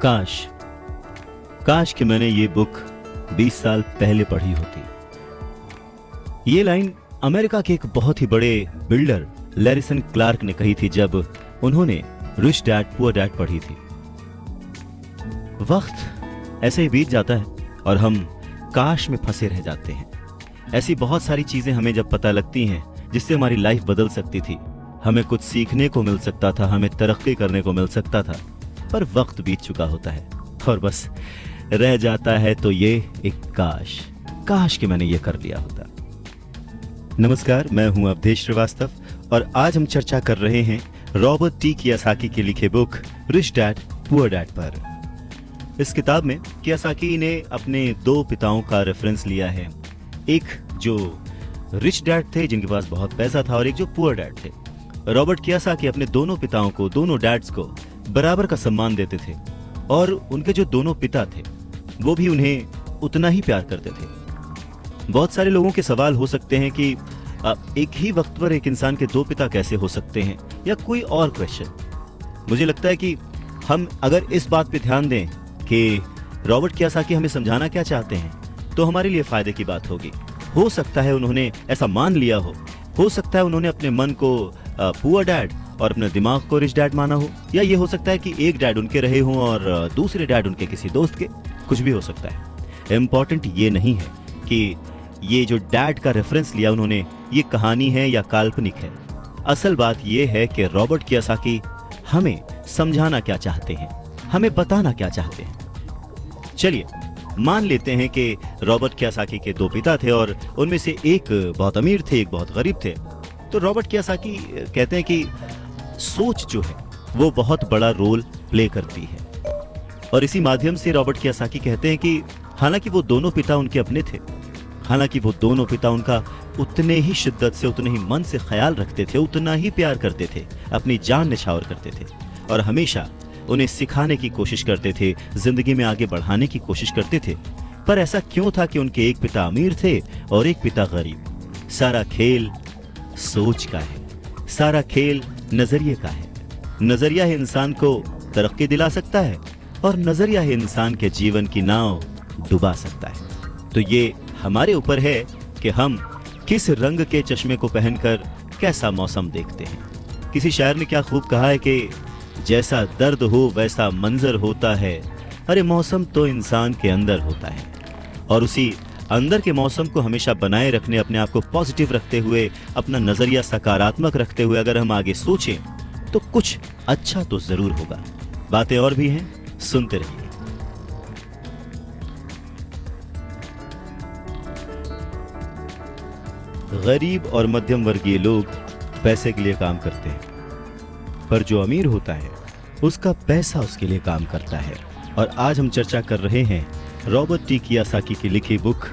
काश काश कि मैंने ये बुक 20 साल पहले पढ़ी होती। ये लाइन अमेरिका के एक बहुत ही बड़े बिल्डर लैरिसन क्लार्क ने कही थी जब उन्होंने रिच डैड पुअर डैड पढ़ी थी। वक्त ऐसे ही बीत जाता है और हम काश में फंसे रह जाते हैं। ऐसी बहुत सारी चीजें हमें जब पता लगती हैं जिससे हमारी लाइफ बदल सकती थी, हमें कुछ सीखने को मिल सकता था, हमें तरक्की करने को मिल सकता था, पर वक्त बीत चुका होता है और बस रह जाता है तो ये एक काश, काश कि मैंने ये कर लिया होता। नमस्कार, मैं हूं अवधेश श्रीवास्तव और आज हम चर्चा कर रहे हैं रॉबर्ट टी कियोसाकी के लिखे book rich dad poor dad पर। इस किताब में कियोसाकी ने अपने दो पिताओं का रेफरेंस लिया है, एक जो रिच डैड थे जिनके पास बहुत पैसा था और एक जो पुअर डैड थे। रॉबर्ट कियोसाकी अपने दोनों पिताओं को, दोनों डैड्स को बराबर का सम्मान देते थे और उनके जो दोनों पिता थे वो भी उन्हें उतना ही प्यार करते थे। बहुत सारे लोगों के सवाल हो सकते हैं कि एक ही वक्त पर एक इंसान के दो पिता कैसे हो सकते हैं, या कोई और क्वेश्चन। मुझे लगता है कि हम अगर इस बात पे ध्यान दें कि रॉबर्ट कियोसाकी हमें समझाना क्या चाहते हैं तो हमारे लिए फायदे की बात होगी। हो सकता है उन्होंने ऐसा मान लिया हो सकता है उन्होंने अपने मन को पुअर डैड और अपने दिमाग को रिच डैड माना हो, या ये हो सकता है कि एक डैड उनके रहे हों और दूसरे डैड उनके किसी दोस्त के, कुछ भी हो सकता है। इम्पोर्टेंट ये नहीं है कि ये जो डैड का रेफरेंस लिया उन्होंने, ये कहानी है या काल्पनिक है। असल बात ये है कि रॉबर्ट कियोसाकी हमें समझाना क्या चाहते हैं, हमें बताना क्या चाहते हैं। चलिए मान लेते हैं कि रॉबर्ट कियोसाकी के दो पिता थे और उनमें से एक बहुत अमीर थे, एक बहुत गरीब थे। तो रॉबर्ट कियोसाकी कहते हैं कि सोच जो है वो बहुत बड़ा रोल प्ले करती है, और इसी माध्यम से रॉबर्ट कियोसाकी कहते हैं कि हालांकि वो दोनों पिता उनके अपने थे, हालांकि वो दोनों पिता उनका उतने ही शिद्दत से, उतने ही मन से ख्याल रखते थे, उतना ही प्यार करते थे, अपनी जान निछावर करते थे और हमेशा उन्हें सिखाने की कोशिश करते थे, जिंदगी में आगे बढ़ाने की कोशिश करते थे। पर ऐसा क्यों था कि उनके एक पिता अमीर थे और एक पिता गरीब? सारा खेल सोच का है, सारा खेल नजरिए का है। नजरिया ही इंसान को तरक्की दिला सकता है और नजरिया ही इंसान के जीवन की नाव डुबा सकता है। तो ये हमारे ऊपर है कि हम किस रंग के चश्मे को पहनकर कैसा मौसम देखते हैं। किसी शायर ने क्या खूब कहा है कि जैसा दर्द हो वैसा मंजर होता है, अरे मौसम तो इंसान के अंदर होता है। और उसी अंदर के मौसम को हमेशा बनाए रखने, अपने आप को पॉजिटिव रखते हुए, अपना नजरिया सकारात्मक रखते हुए अगर हम आगे सोचें तो कुछ अच्छा तो जरूर होगा। बातें और भी हैं, सुनते रहिए। गरीब और मध्यम वर्गीय लोग पैसे के लिए काम करते हैं, पर जो अमीर होता है उसका पैसा उसके लिए काम करता है। और आज हम चर्चा कर रहे हैं रॉबर्ट टी कियोसाकी की लिखी book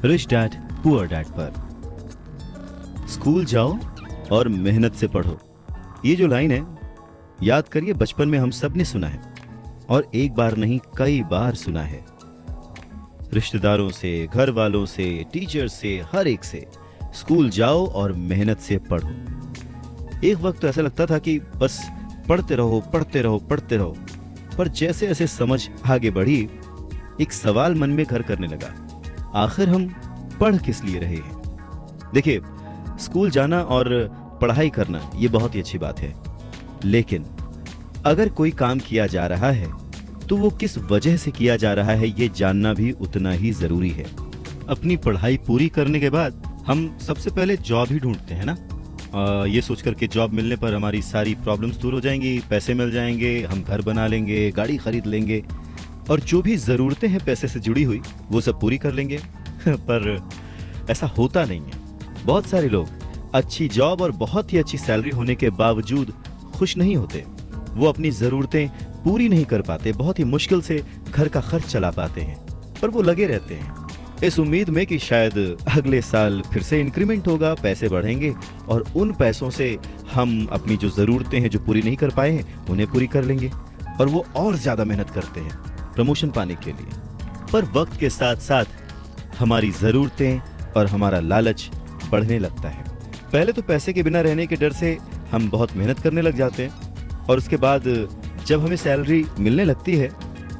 rich dad poor dad पर। स्कूल जाओ और मेहनत से पढ़ो, ये जो लाइन है याद करिए, बचपन में हम सब ने सुना है और एक बार नहीं कई बार सुना है। रिश्तेदारों से, घर वालों से, टीचर से, हर एक से, स्कूल जाओ और मेहनत से पढ़ो। एक वक्त तो ऐसा लगता था कि बस पढ़ते रहो पढ़ते रहो पढ़ते रहो, पर जैसे जैसे समझ आगे बढ़ी एक सवाल मन में घर करने लगा, आखिर हम पढ़ किस लिए रहे हैं? देखिए, स्कूल जाना और पढ़ाई करना ये बहुत ही अच्छी बात है, लेकिन अगर कोई काम किया जा रहा है तो वो किस वजह से किया जा रहा है ये जानना भी उतना ही जरूरी है। अपनी पढ़ाई पूरी करने के बाद हम सबसे पहले जॉब ही ढूंढते हैं ना, ये सोचकर के जॉब मिलने पर हमारी सारी प्रॉब्लम्स दूर हो जाएंगी, पैसे मिल जाएंगे, हम घर बना लेंगे, गाड़ी खरीद लेंगे और जो भी ज़रूरतें हैं पैसे से जुड़ी हुई वो सब पूरी कर लेंगे। पर ऐसा होता नहीं है। बहुत सारे लोग अच्छी जॉब और बहुत ही अच्छी सैलरी होने के बावजूद खुश नहीं होते। वो अपनी ज़रूरतें पूरी नहीं कर पाते, बहुत ही मुश्किल से घर का खर्च चला पाते हैं, पर वो लगे रहते हैं इस उम्मीद में कि शायद अगले साल फिर से इंक्रीमेंट होगा, पैसे बढ़ेंगे और उन पैसों से हम अपनी जो ज़रूरतें हैं जो पूरी नहीं कर पाए हैं उन्हें पूरी कर लेंगे। और वो और ज़्यादा मेहनत करते हैं प्रमोशन पाने के लिए। पर वक्त के साथ साथ हमारी ज़रूरतें और हमारा लालच बढ़ने लगता है। पहले तो पैसे के बिना रहने के डर से हम बहुत मेहनत करने लग जाते हैं और उसके बाद जब हमें सैलरी मिलने लगती है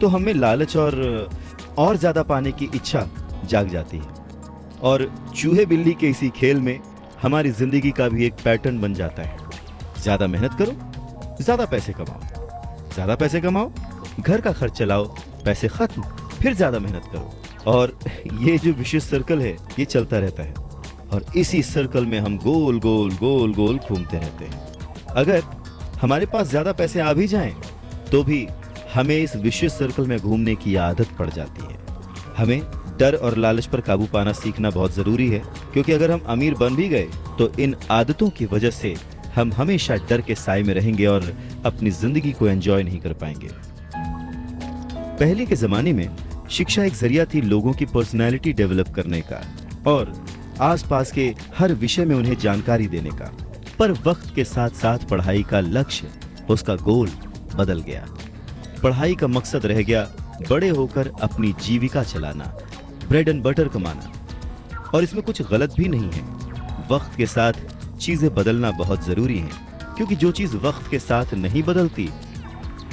तो हमें लालच और ज्यादा पाने की इच्छा जाग जाती है, और चूहे बिल्ली के इसी खेल में हमारी जिंदगी का भी एक पैटर्न बन जाता है। ज्यादा मेहनत करो, ज्यादा पैसे कमाओ, ज्यादा पैसे कमाओ, घर का खर्च चलाओ, पैसे खत्म, फिर ज्यादा मेहनत करो, और ये जो विशेष सर्कल है ये चलता रहता है, और इसी सर्कल में हम गोल गोल गोल गोल घूमते रहते हैं। अगर हमारे पास ज्यादा पैसे आ भी जाएं, तो भी हमें इस विशेष सर्कल में घूमने की आदत पड़ जाती है। हमें डर और लालच पर काबू पाना सीखना बहुत जरूरी है, क्योंकि अगर हम अमीर बन भी गए तो इन आदतों की वजह से हम हमेशा डर के साए में रहेंगे और अपनी जिंदगी को एंजॉय नहीं कर पाएंगे। पहले के जमाने में शिक्षा एक जरिया थी लोगों की पर्सनैलिटी डेवलप करने का और आसपास के हर विषय में उन्हें जानकारी देने का, पर वक्त के साथ साथ पढ़ाई का लक्ष्य, उसका गोल बदल गया। पढ़ाई का मकसद रह गया बड़े होकर अपनी जीविका चलाना, ब्रेड एंड बटर कमाना, और इसमें कुछ गलत भी नहीं है। वक्त के साथ चीजें बदलना बहुत जरूरी है, क्योंकि जो चीज वक्त के साथ नहीं बदलती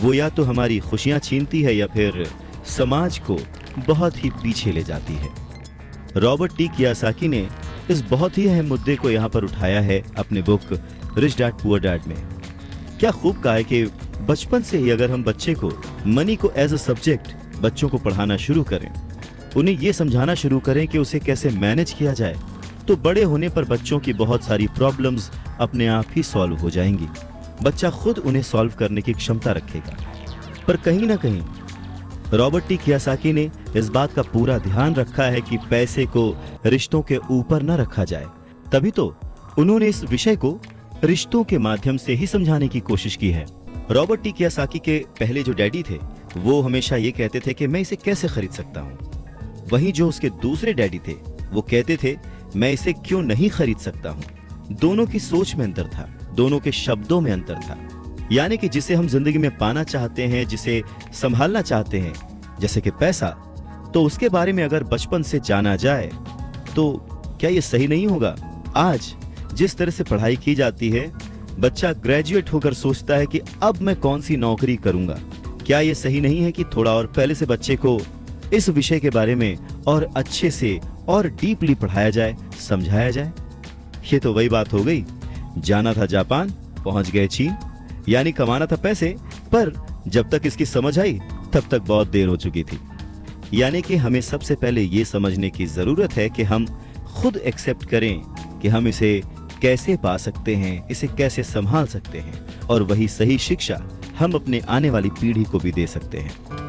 वो या तो हमारी खुशियां छीनती है या फिर समाज को बहुत ही पीछे ले जाती है। रॉबर्ट टी कियोसाकी ने इस बहुत ही अहम मुद्दे को यहाँ पर उठाया है अपने book rich dad poor dad में। क्या खूब कहा है कि बचपन से ही अगर हम बच्चे को मनी को एज अ सब्जेक्ट बच्चों को पढ़ाना शुरू करें, उन्हें ये समझाना शुरू करें कि उसे कैसे मैनेज किया जाए, तो बड़े होने पर बच्चों की बहुत सारी प्रॉब्लम्स अपने आप ही सॉल्व हो जाएंगी। बच्चा खुद उन्हें सॉल्व करने की क्षमता रखेगा। पर कहीं ना कहीं रॉबर्ट टी कियोसाकी ने इस बात का पूरा ध्यान रखा है कि पैसे को रिश्तों के ऊपर न रखा जाए। तभी तो उन्होंने इस विषय को रिश्तों के माध्यम से ही समझाने की कोशिश की है। रॉबर्ट टी कियोसाकी के पहले जो डैडी थे वो हमेशा ये कहते थे कि मैं इसे कैसे खरीद सकता हूँ। वहीं जो उसके दूसरे डैडी थे वो कहते थे मैं इसे क्यों नहीं खरीद सकता हूँ। दोनों की सोच में अंतर था, दोनों के शब्दों में अंतर था। यानी कि जिसे हम जिंदगी में पाना चाहते हैं, जिसे संभालना चाहते हैं, जैसे कि पैसा, तो उसके बारे में अगर बचपन से जाना जाए तो क्या ये सही नहीं होगा? आज जिस तरह से पढ़ाई की जाती है, बच्चा ग्रेजुएट होकर सोचता है कि अब मैं कौन सी नौकरी करूंगा। क्या ये सही नहीं है कि थोड़ा और पहले से बच्चे को इस विषय के बारे में और अच्छे से और डीपली पढ़ाया जाए, समझाया जाए? ये तो वही बात हो गई, जाना था जापान, पहुंच गए चीन। यानी कमाना था पैसे, पर जब तक इसकी समझ आई तब तक बहुत देर हो चुकी थी। यानी कि हमें सबसे पहले ये समझने की जरूरत है कि हम खुद एक्सेप्ट करें कि हम इसे कैसे पा सकते हैं, इसे कैसे संभाल सकते हैं, और वही सही शिक्षा हम अपने आने वाली पीढ़ी को भी दे सकते हैं।